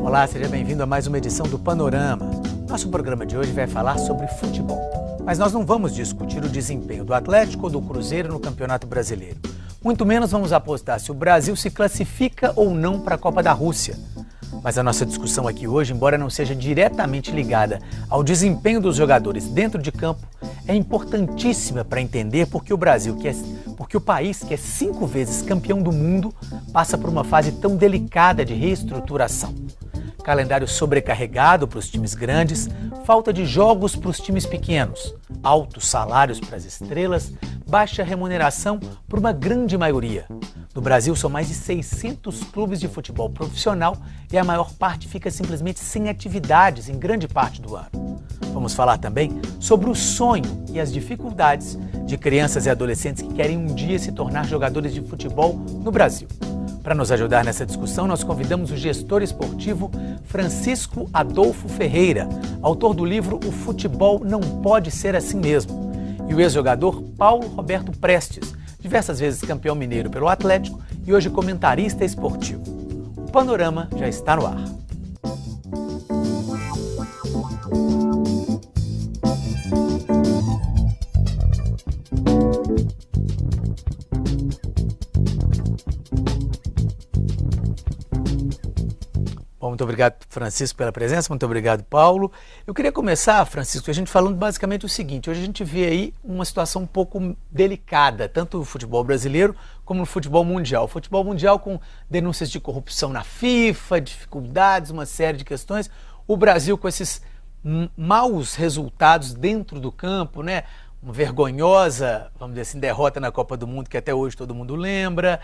Olá, seja bem-vindo a mais uma edição do Panorama. Nosso programa de hoje vai falar sobre futebol. Mas nós não vamos discutir o desempenho do Atlético ou do Cruzeiro no Campeonato Brasileiro. Muito menos vamos apostar se o Brasil se classifica ou não para a Copa da Rússia. Mas a nossa discussão aqui hoje, embora não seja diretamente ligada ao desempenho dos jogadores dentro de campo, é importantíssima para entender porque o país, que é 5 vezes campeão do mundo, passa por uma fase tão delicada de reestruturação. Calendário sobrecarregado para os times grandes, falta de jogos para os times pequenos, altos salários para as estrelas, baixa remuneração para uma grande maioria. No Brasil são mais de 600 clubes de futebol profissional e a maior parte fica simplesmente sem atividades em grande parte do ano. Vamos falar também sobre o sonho e as dificuldades de crianças e adolescentes que querem um dia se tornar jogadores de futebol no Brasil. Para nos ajudar nessa discussão, nós convidamos o gestor esportivo Francisco Adolfo Ferreira, autor do livro O Futebol Não Pode Ser Assim Mesmo, e o ex-jogador Paulo Roberto Prestes, diversas vezes campeão mineiro pelo Atlético e hoje comentarista esportivo. O Panorama já está no ar. Bom, muito obrigado, Francisco, pela presença, muito obrigado, Paulo. Eu queria começar, Francisco, a gente falando basicamente o seguinte: hoje a gente vê aí uma situação um pouco delicada, tanto no futebol brasileiro como no futebol mundial. O futebol mundial com denúncias de corrupção na FIFA, dificuldades, uma série de questões. O Brasil com esses maus resultados dentro do campo, né? Uma vergonhosa, vamos dizer assim, derrota na Copa do Mundo, que até hoje todo mundo lembra,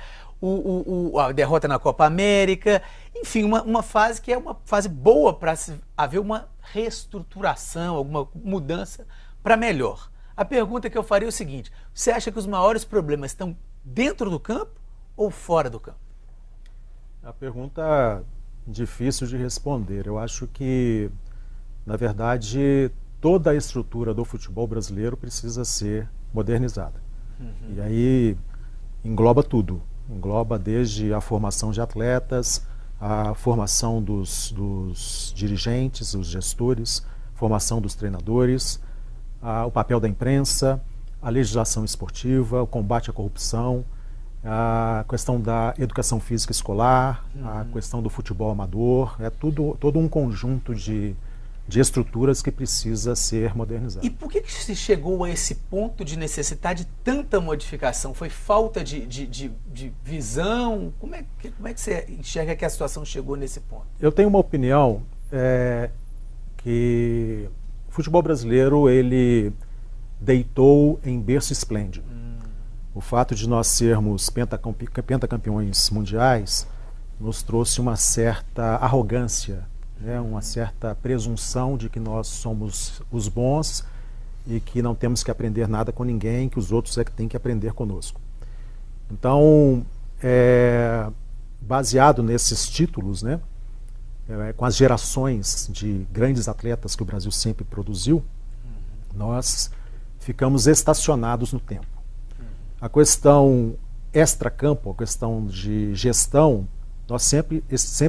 a derrota na Copa América, enfim, uma fase que é uma fase boa para haver uma reestruturação, alguma mudança para melhor. A pergunta que eu faria é o seguinte: você acha que os maiores problemas estão dentro do campo ou fora do campo? A pergunta difícil de responder. Eu acho que, na verdade, toda a estrutura do futebol brasileiro precisa ser modernizada. E aí engloba tudo. Engloba desde a formação de atletas, a formação dos dirigentes, os gestores, formação dos treinadores, o papel da imprensa, a legislação esportiva, o combate à corrupção, a questão da educação física escolar, a questão do futebol amador. É todo um conjunto de estruturas que precisa ser modernizada. E por que se chegou a esse ponto de necessitar de tanta modificação? Foi falta de visão? Como é que você enxerga que a situação chegou nesse ponto? Eu tenho uma opinião que o futebol brasileiro ele deitou em berço esplêndido. O fato de nós sermos pentacampeões mundiais nos trouxe uma certa arrogância, uma certa presunção de que nós somos os bons e que não temos que aprender nada com ninguém, que os outros é que têm que aprender conosco. Então, baseado nesses títulos, com as gerações de grandes atletas que o Brasil sempre produziu, nós ficamos estacionados no tempo. A questão extracampo, a questão de gestão, nós sempre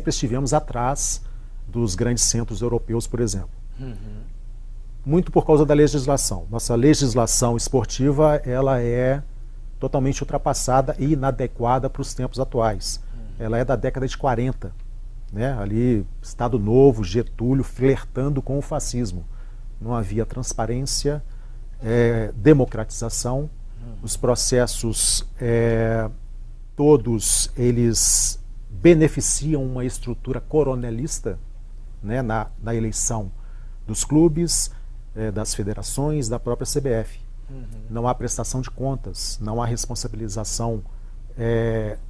estivemos atrás dos grandes centros europeus, por exemplo. Muito por causa da legislação. Nossa legislação esportiva ela é totalmente ultrapassada e inadequada para os tempos atuais. Ela é da década de 40. Ali, Estado Novo, Getúlio, flertando com o fascismo. Não havia transparência, democratização. Os processos, todos eles beneficiam uma estrutura coronelista, na eleição dos clubes, das federações, da própria CBF. Não há prestação de contas, não há responsabilização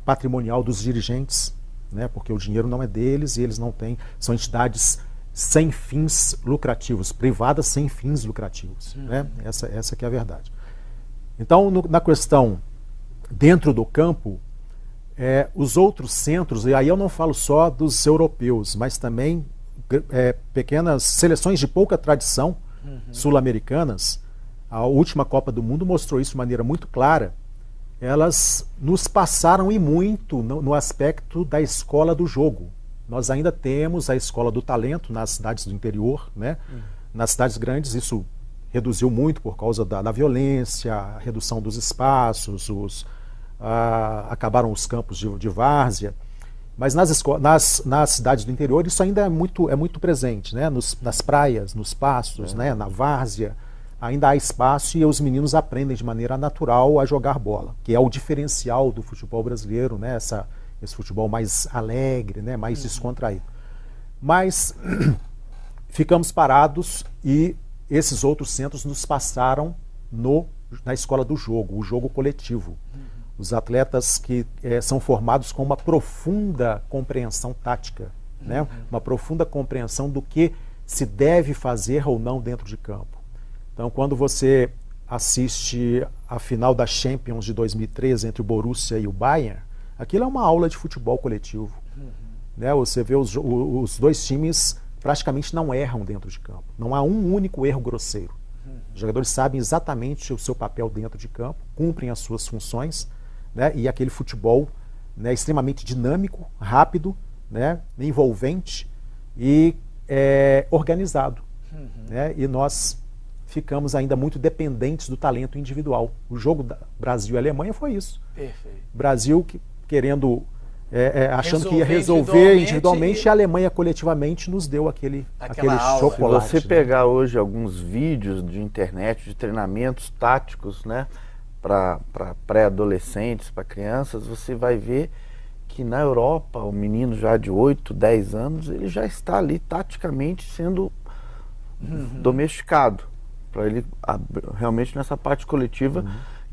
patrimonial dos dirigentes, porque o dinheiro não é deles e eles não têm, são entidades sem fins lucrativos, privadas sem fins lucrativos. Essa que é a verdade. Então, na questão dentro do campo, os outros centros, e aí eu não falo só dos europeus, mas também pequenas seleções de pouca tradição sul-americanas, a última Copa do Mundo mostrou isso de maneira muito clara. Elas nos passaram e muito no aspecto da escola do jogo, Nós ainda temos a escola do talento nas cidades do interior, né? Nas cidades grandes isso reduziu muito por causa da violência, a redução dos espaços, acabaram os campos de várzea. Mas nas cidades do interior isso ainda é muito presente, né? Nas praias, nos pastos, né? Na várzea, ainda há espaço e os meninos aprendem de maneira natural a jogar bola, que é o diferencial do futebol brasileiro, né? Esse futebol mais alegre, né? Mais descontraído. Mas ficamos parados e esses outros centros nos passaram na escola do jogo, o jogo coletivo. Os atletas que são formados com uma profunda compreensão tática, né? Uma profunda compreensão do que se deve fazer ou não dentro de campo. Então, quando você assiste a final da Champions de 2013 entre o Borussia e o Bayern, aquilo é uma aula de futebol coletivo. Né? Você vê os dois times praticamente não erram dentro de campo. Não há um único erro grosseiro. Os jogadores sabem exatamente o seu papel dentro de campo, cumprem as suas funções, né? E aquele futebol, né, extremamente dinâmico, rápido, né, envolvente e organizado. Né? E nós ficamos ainda muito dependentes do talento individual. O jogo da Brasil e Alemanha foi isso. Perfeito. Brasil querendo, achando que ia resolver individualmente, e a Alemanha coletivamente nos deu aquele chocolate. Se você pegar hoje alguns vídeos de internet, de treinamentos táticos, né, para pré-adolescentes, para crianças, você vai ver que na Europa, o menino já de 8, 10 anos, ele já está ali taticamente sendo domesticado, para ele realmente nessa parte coletiva,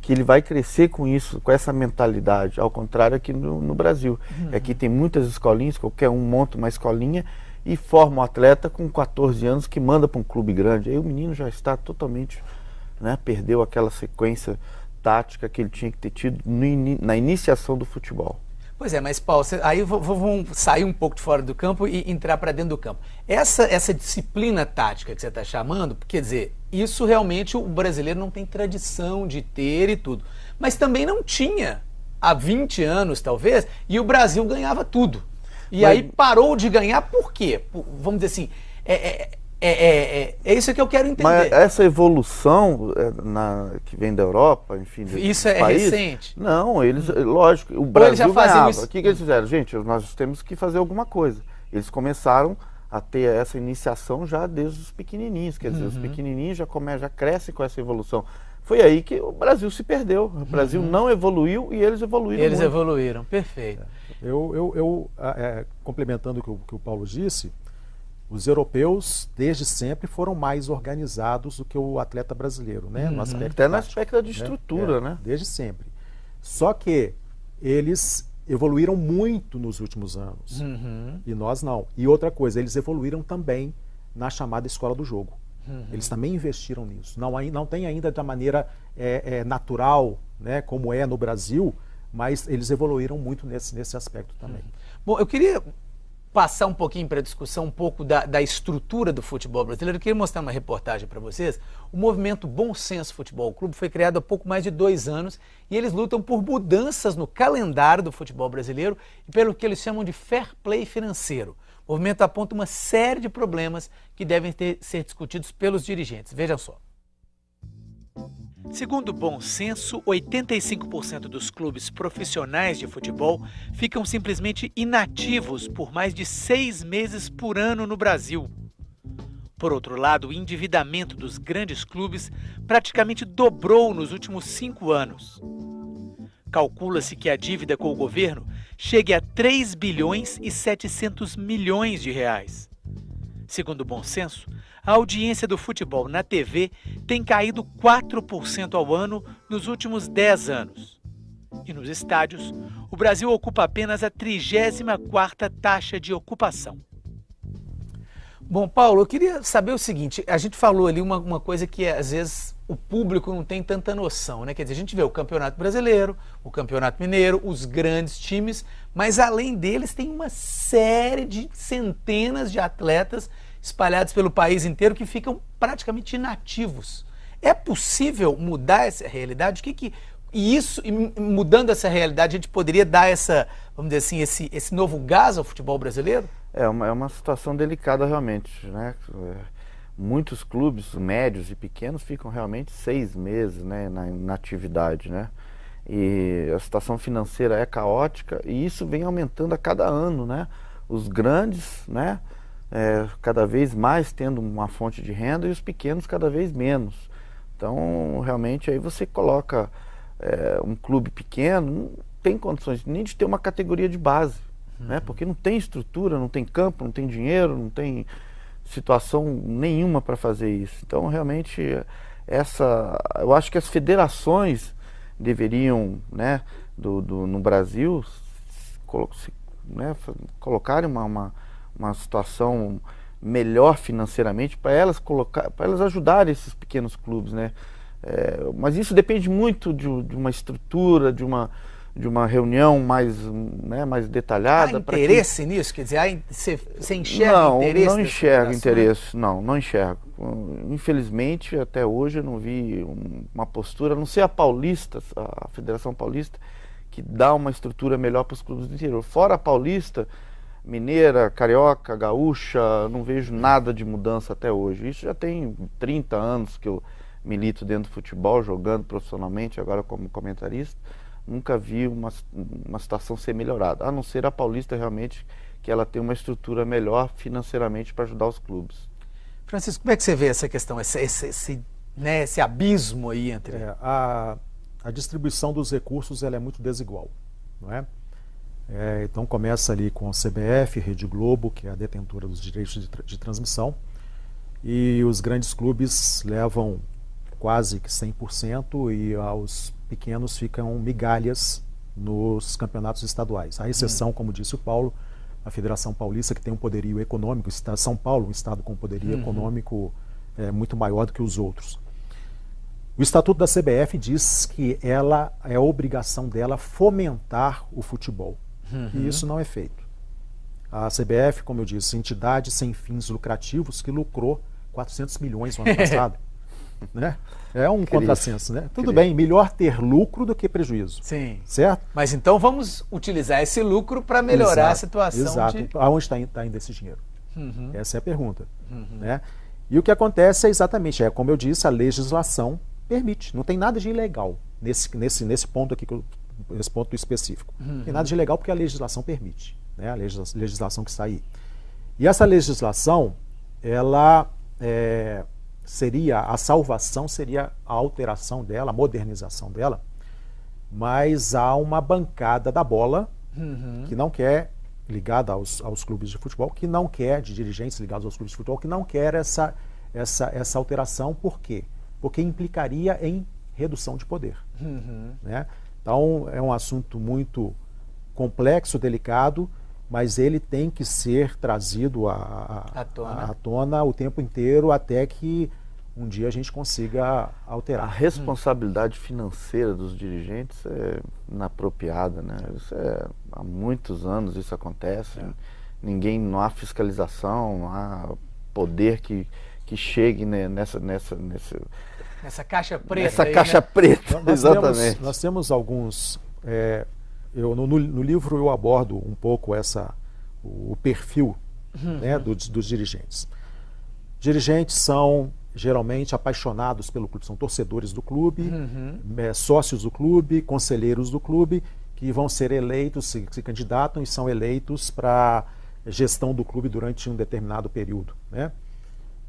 que ele vai crescer com isso, com essa mentalidade, ao contrário aqui no Brasil. Aqui tem muitas escolinhas, qualquer um monta uma escolinha e forma um atleta com 14 anos que manda para um clube grande. Aí o menino já está totalmente, né, perdeu aquela sequência tática que ele tinha que ter tido na iniciação do futebol. Pois é, mas Paulo, aí vamos sair um pouco de fora do campo e entrar para dentro do campo. Essa disciplina tática que você está chamando, quer dizer, isso realmente o brasileiro não tem tradição de ter e tudo. Mas também não tinha há 20 anos, talvez, e o Brasil ganhava tudo. E aí parou de ganhar por quê? Vamos dizer assim, é isso que eu quero entender. Mas essa evolução que vem da Europa, enfim, isso é países, recente? Não, eles, lógico, o Brasil ganhava. Isso? O que eles fizeram? Gente, nós temos que fazer alguma coisa. Eles começaram a ter essa iniciação já desde os pequenininhos, quer dizer, os pequenininhos já crescem com essa evolução. Foi aí que o Brasil se perdeu. O Brasil não evoluiu e eles evoluíram muito. Eles evoluíram, perfeito. Complementando o que o Paulo disse, os europeus, desde sempre, foram mais organizados do que o atleta brasileiro, né? No aspecto até no tático, aspecto de estrutura, né? Desde sempre. Só que eles evoluíram muito nos últimos anos. E nós não. E outra coisa, eles evoluíram também na chamada escola do jogo. Eles também investiram nisso. Não tem ainda da maneira natural, né, como é no Brasil, mas eles evoluíram muito nesse aspecto também. Bom, eu queria passar um pouquinho para a discussão um pouco da estrutura do futebol brasileiro. Eu queria mostrar uma reportagem para vocês. O movimento Bom Senso Futebol Clube foi criado há pouco mais de 2 anos e eles lutam por mudanças no calendário do futebol brasileiro e pelo que eles chamam de fair play financeiro. O movimento aponta uma série de problemas que devem ser discutidos pelos dirigentes. Vejam só. Segundo o Bom Senso, 85% dos clubes profissionais de futebol ficam simplesmente inativos por mais de 6 meses por ano no Brasil. Por outro lado, o endividamento dos grandes clubes praticamente dobrou nos últimos 5 anos. Calcula-se que a dívida com o governo chegue a 3 bilhões e 700 milhões de reais. Segundo o Bom Senso, a audiência do futebol na TV tem caído 4% ao ano nos últimos 10 anos. E nos estádios, o Brasil ocupa apenas a 34ª taxa de ocupação. Bom, Paulo, eu queria saber o seguinte, a gente falou ali uma coisa que às vezes o público não tem tanta noção, né? Quer dizer, a gente vê o Campeonato Brasileiro, o Campeonato Mineiro, os grandes times, mas além deles tem uma série de centenas de atletas espalhados pelo país inteiro que ficam praticamente inativos. É possível mudar essa realidade? E mudando essa realidade, a gente poderia dar vamos dizer assim, esse novo gás ao futebol brasileiro? É uma situação delicada realmente, né? Muitos clubes médios e pequenos ficam realmente 6 meses, né, na atividade, né? E a situação financeira é caótica e isso vem aumentando a cada ano, né? Os grandes, né, cada vez mais tendo uma fonte de renda e os pequenos cada vez menos. Então, realmente, aí você coloca um clube pequeno, não tem condições nem de ter uma categoria de base, né? Porque não tem estrutura, não tem campo, não tem dinheiro, não tem situação nenhuma para fazer isso. Então, realmente, eu acho que as federações deveriam, né, no Brasil, né, colocarem uma situação melhor financeiramente para elas ajudarem esses pequenos clubes, né? Mas isso depende muito de uma estrutura, de uma reunião mais detalhada. Há interesse nisso? Quer dizer, você enxerga interesse? Não enxergo interesse, não enxergo. Infelizmente, até hoje eu não vi uma postura, a não ser a Paulista, a Federação Paulista, que dá uma estrutura melhor para os clubes do interior. Fora a Paulista, Mineira, Carioca, Gaúcha, não vejo nada de mudança até hoje. Isso já tem 30 anos que eu milito dentro do futebol, jogando profissionalmente, agora como comentarista. Nunca vi uma situação ser melhorada, a não ser a Paulista realmente, que ela tem uma estrutura melhor financeiramente para ajudar os clubes. Francisco, como é que você vê essa questão, esse abismo aí entre... A distribuição dos recursos ela é muito desigual, não é? Então começa ali com a CBF, Rede Globo, que é a detentora dos direitos de transmissão, e os grandes clubes levam quase que 100% e aos pequenos ficam migalhas nos campeonatos estaduais. A exceção, como disse o Paulo, a Federação Paulista, que tem um poderio econômico, São Paulo, um estado com poderio econômico muito maior do que os outros. O Estatuto da CBF diz que é obrigação dela fomentar o futebol. E isso não é feito. A CBF, como eu disse, entidade sem fins lucrativos que lucrou 400 milhões no ano passado. Né? É um contrassenso, né? Tudo bem, melhor ter lucro do que prejuízo. Sim. Certo? Mas então vamos utilizar esse lucro para melhorar a situação. Exato. Aonde está indo esse dinheiro? Essa é a pergunta. Né? E o que acontece é exatamente, como eu disse, a legislação permite. Não tem nada de ilegal nesse ponto aqui, nesse ponto específico. Não tem nada de ilegal porque a legislação permite. Né? A legislação que está aí. E essa legislação, ela... a salvação seria a alteração dela, a modernização dela, mas há uma bancada da bola que não quer, ligada aos clubes de futebol, que não quer, de dirigentes ligados aos clubes de futebol, que não quer essa alteração. Por quê? Porque implicaria em redução de poder. Né? Então é um assunto muito complexo, delicado, mas ele tem que ser trazido à tona o tempo inteiro até que um dia a gente consiga alterar. A responsabilidade financeira dos dirigentes é inapropriada, né? Há muitos anos isso acontece. Não há fiscalização, não há poder que chegue nessa caixa preta. Nessa caixa preta, exatamente. Nós temos alguns... no livro eu abordo um pouco o perfil né, dos dirigentes. Dirigentes são geralmente apaixonados pelo clube, são torcedores do clube, sócios do clube, conselheiros do clube, que vão ser eleitos, se candidatam e são eleitos para gestão do clube durante um determinado período. Né?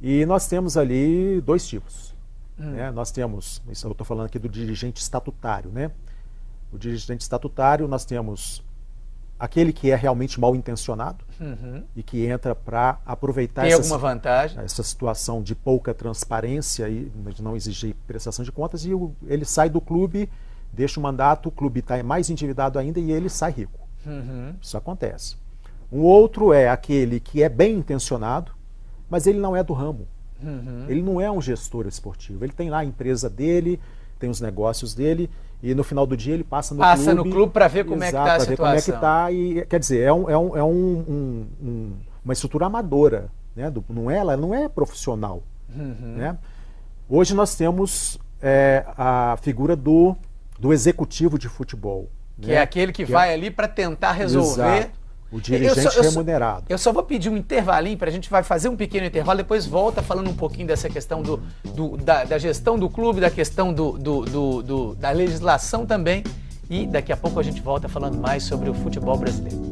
E nós temos ali 2 tipos. Né? Nós temos, eu estou falando aqui do dirigente estatutário, né? O dirigente estatutário, nós temos aquele que é realmente mal intencionado e que entra para aproveitar essa situação de pouca transparência e de não exigir prestação de contas, e ele sai do clube, deixa o mandato, o clube está mais endividado ainda e ele sai rico. Isso acontece. Um outro é aquele que é bem intencionado, mas ele não é do ramo. Ele não é um gestor esportivo. Ele tem lá a empresa dele, tem os negócios dele, e no final do dia ele passa no clube para ver como é que está a situação. Como é que está, e quer dizer, uma estrutura amadora, né? Ela não é profissional. Né? Hoje nós temos a figura do executivo de futebol. Que é aquele que vai ali para tentar resolver O dirigente remunerado. Eu só vou pedir um intervalinho, a gente vai fazer um pequeno intervalo, depois volta falando um pouquinho dessa questão da gestão do clube, da questão da legislação também, e daqui a pouco a gente volta falando mais sobre o futebol brasileiro.